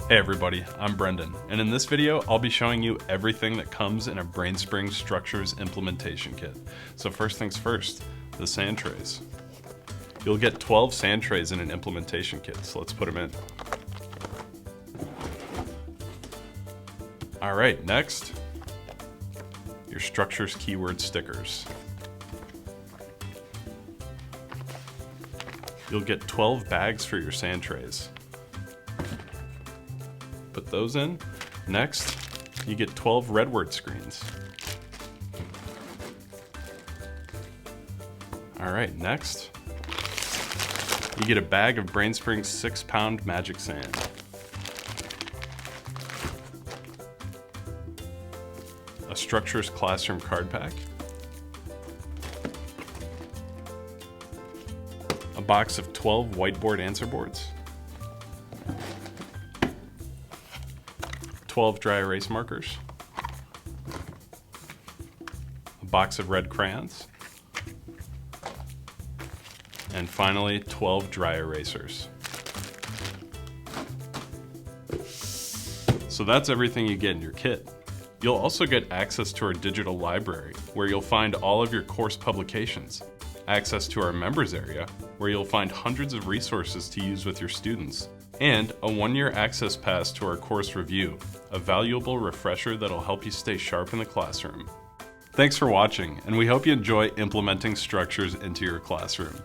Hey everybody, I'm Brendan, and in this video I'll be showing you everything that comes in a BrainSpring Structures implementation kit. So first things first, the sand trays. You'll get 12 sand trays in an implementation kit, so let's put them in. Alright, next, your Structures keyword stickers. You'll get 12 bags for your sand trays. Put those in. Next, you get 12 RedWord screens. Alright, next, you get a bag of BrainSpring's 6-pound magic sand. A Structures classroom card pack. A box of 12 whiteboard answer boards. 12 dry erase markers, a box of red crayons, and finally 12 dry erasers. So that's everything you get in your kit. You'll also get access to our digital library, where you'll find all of your course publications, access to our members area, where you'll find hundreds of resources to use with your students, and a 1-year access pass to our course review, a valuable refresher that'll help you stay sharp in the classroom. Thanks for watching, and we hope you enjoy implementing structures into your classroom.